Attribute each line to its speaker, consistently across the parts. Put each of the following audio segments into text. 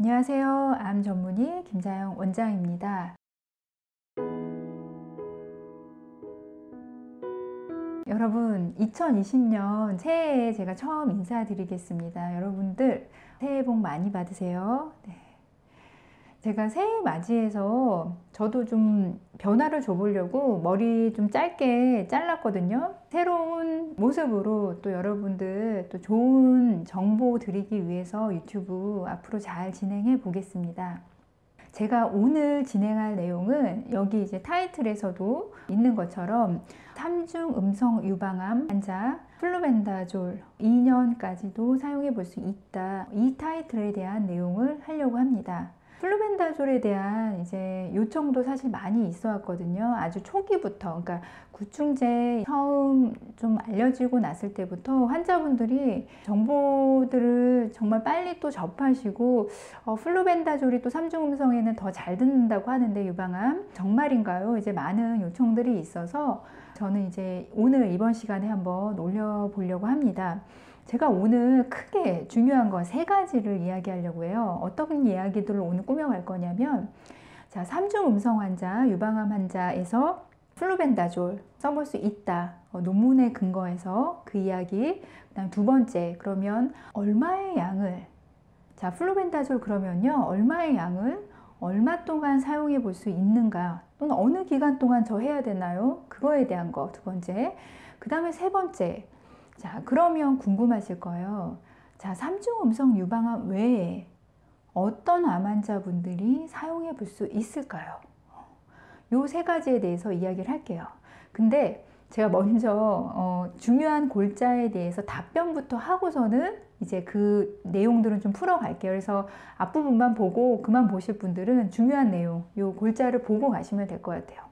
Speaker 1: 안녕하세요. 암 전문의 김자영 원장입니다. 여러분, 2020년 새해에 제가 처음 인사드리겠습니다. 여러분들 새해 복 많이 받으세요. 네. 제가 새해 맞이해서 저도 좀 변화를 줘보려고 머리 좀 짧게 잘랐거든요. 새로운 모습으로 또 여러분들 또 좋은 정보 드리기 위해서 유튜브 앞으로 잘 진행해 보겠습니다. 제가 오늘 진행할 내용은 여기 이제 타이틀에서도 있는 것처럼 3중 음성 유방암 환자 플루벤다졸 2년까지도 사용해 볼 수 있다. 이 타이틀에 대한 내용을 하려고 합니다. 플루벤다졸에 대한 이제 요청도 사실 많이 있어 왔거든요. 아주 초기부터, 그러니까 구충제 처음 좀 알려지고 났을 때부터 환자분들이 정보들을 정말 빨리 또 접하시고 플루벤다졸이 또 3중 음성에는 더 잘 듣는다고 하는데 유방암 정말인가요? 이제 많은 요청들이 있어서 저는 이제 오늘 이번 시간에 한번 올려보려고 합니다. 제가 오늘 크게 중요한 거 세 가지를 이야기하려고 해요. 어떤 이야기들을 오늘 꾸며갈 거냐면, 자, 3중 음성 환자, 유방암 환자에서 플루벤다졸 써볼 수 있다. 논문에 근거해서 그 이야기. 그다음 두 번째, 그러면 얼마의 양을, 자, 플루벤다졸 그러면요, 얼마의 양을 얼마 동안 사용해 볼 수 있는가, 또는 어느 기간 동안 저 해야 되나요? 그거에 대한 거 두 번째. 그 다음에 세 번째, 자, 그러면 궁금하실 거예요. 자, 3중 음성 유방암 외에 어떤 암 환자분들이 사용해 볼 수 있을까요? 요 세 가지에 대해서 이야기를 할게요. 근데 제가 먼저 중요한 골자에 대해서 답변부터 하고서는 이제 그 내용들은 좀 풀어갈게요. 그래서 앞부분만 보고 그만 보실 분들은 중요한 내용, 요 골자를 보고 가시면 될 것 같아요.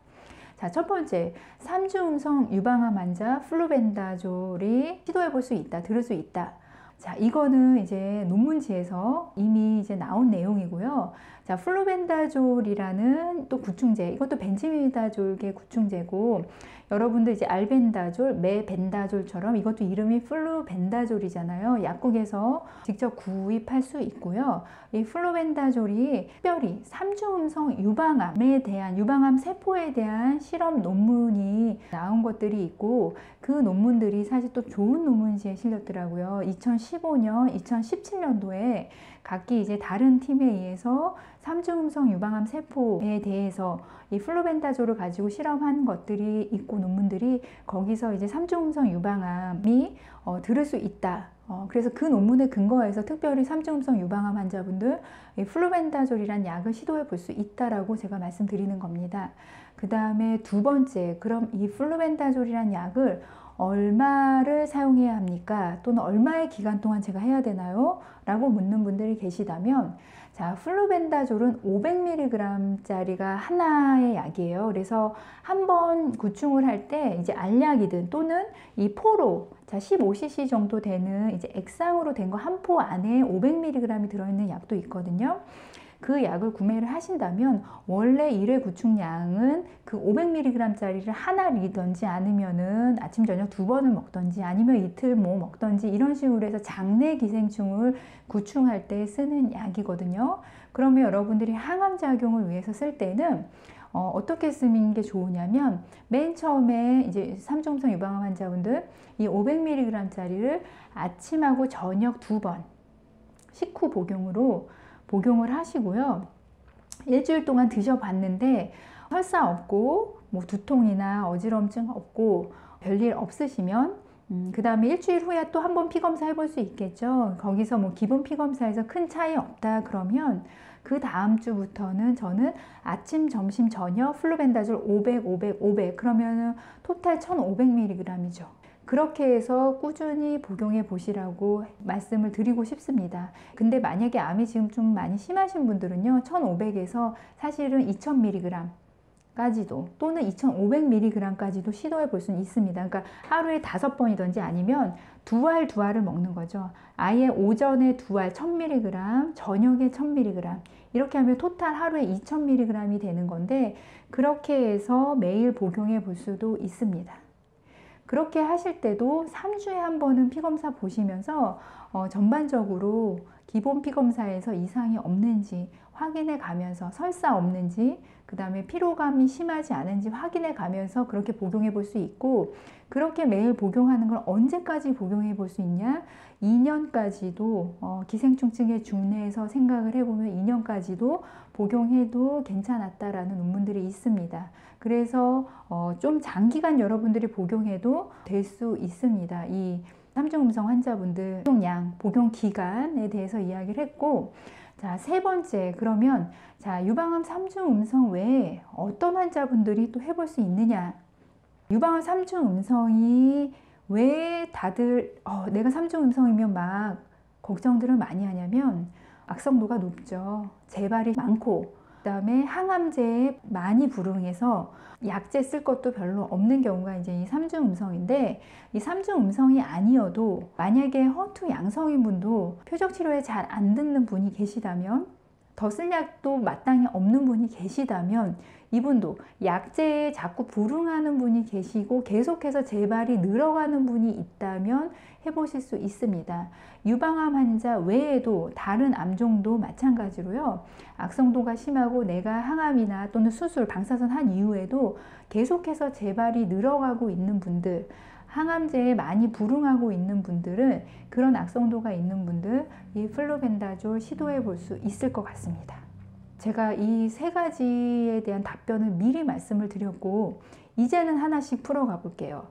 Speaker 1: 자, 첫 번째, 3중 음성 유방암 환자 플루벤다졸이 시도해 볼 수 있다, 들을 수 있다. 자, 이거는 이제 논문지에서 이미 이제 나온 내용이고요. 자, 플루벤다졸이라는 또 구충제, 이것도 벤지미다졸계 구충제고, 여러분들 이제 알벤다졸, 메벤다졸처럼 이것도 이름이 플루벤다졸이잖아요. 약국에서 직접 구입할 수 있고요. 이 플루벤다졸이 특별히 3중 음성 유방암에 대한, 유방암 세포에 대한 실험 논문이 나온 것들이 있고, 그 논문들이 사실 또 좋은 논문지에 실렸더라고요. 2015년, 2017년도에 각기 이제 다른 팀에 의해서 3중 음성 유방암 세포에 대해서 이 플루벤다졸을 가지고 실험한 것들이 있고, 논문들이 거기서 이제 3중 음성 유방암이 들을 수 있다. 그래서 그 논문에 근거해서 특별히 3중 음성 유방암 환자분들 이 플루벤다졸이란 약을 시도해 볼 수 있다라고 제가 말씀드리는 겁니다. 그 다음에 두 번째, 그럼 이 플루벤다졸이란 약을 얼마를 사용해야 합니까? 또는 얼마의 기간 동안 제가 해야 되나요? 라고 묻는 분들이 계시다면, 자, 플루벤다졸은 500mg 짜리가 하나의 약이에요. 그래서 한번 구충을 할 때 이제 알약이든 또는 이 포로, 자, 15cc 정도 되는 이제 액상으로 된 거 한 포 안에 500mg이 들어있는 약도 있거든요. 그 약을 구매를 하신다면 원래 1회 구충량은 그 500mg짜리를 하나이든지 아니면은 아침 저녁 두 번을 먹든지 아니면 이틀 뭐 먹든지 이런 식으로 해서 장내 기생충을 구충할 때 쓰는 약이거든요. 그러면 여러분들이 항암 작용을 위해서 쓸 때는 어떻게 쓰는 게 좋으냐면, 맨 처음에 이제 3중 음성 유방암 환자분들 이 500mg짜리를 아침하고 저녁 두 번 식후 복용을 하시고요. 일주일 동안 드셔봤는데 설사 없고 뭐 두통이나 어지럼증 없고 별일 없으시면 그 다음에 일주일 후에 또 한번 피검사 해볼 수 있겠죠. 거기서 뭐 기본 피검사에서 큰 차이 없다 그러면 그 다음 주부터는 저는 아침, 점심, 저녁 플루벤다졸 500, 500, 500 그러면은 토탈 1500mg이죠. 그렇게 해서 꾸준히 복용해 보시라고 말씀을 드리고 싶습니다. 근데 만약에 암이 지금 좀 많이 심하신 분들은요, 1500에서 사실은 2000mg 까지도 또는 2500mg까지도 시도해 볼 수는 있습니다. 그러니까 하루에 5번이든지 아니면 두 알을 먹는 거죠. 아예 오전에 두 알 1000mg, 저녁에 1000mg 이렇게 하면 토탈 하루에 2000mg이 되는 건데, 그렇게 해서 매일 복용해 볼 수도 있습니다. 그렇게 하실 때도 3주에 한 번은 피검사 보시면서 전반적으로 기본 피검사에서 이상이 없는지 확인해 가면서, 설사 없는지, 그 다음에 피로감이 심하지 않은지 확인해 가면서 그렇게 복용해 볼 수 있고, 그렇게 매일 복용하는 걸 언제까지 복용해 볼 수 있냐? 2년까지도 기생충증의 중내에서 생각을 해보면 2년까지도 복용해도 괜찮았다라는 논문들이 있습니다. 그래서 좀 장기간 여러분들이 복용해도 될 수 있습니다. 이 삼중음성 환자분들 복용량, 복용 기간에 대해서 이야기를 했고, 자, 세 번째, 그러면 자, 유방암 3중 음성 외에 어떤 환자분들이 또 해볼 수 있느냐? 유방암 3중 음성이 왜 다들 내가 3중 음성이면 막 걱정들을 많이 하냐면, 악성도가 높죠. 재발이 많고, 그 다음에 항암제에 많이 불응해서 약제 쓸 것도 별로 없는 경우가 이제 이 3중 음성인데, 이 3중 음성이 아니어도 만약에 허투 양성인 분도 표적 치료에 잘 안 듣는 분이 계시다면, 더 쓸 약도 마땅히 없는 분이 계시다면, 이분도 약제에 자꾸 불응하는 분이 계시고 계속해서 재발이 늘어가는 분이 있다면 해보실 수 있습니다. 유방암 환자 외에도 다른 암종도 마찬가지로요. 악성도가 심하고 내가 항암이나 또는 수술, 방사선 한 이후에도 계속해서 재발이 늘어가고 있는 분들, 항암제에 많이 불응하고 있는 분들은, 그런 악성도가 있는 분들, 이 플루벤다졸 시도해 볼 수 있을 것 같습니다. 제가 이 세 가지에 대한 답변을 미리 말씀을 드렸고, 이제는 하나씩 풀어가 볼게요.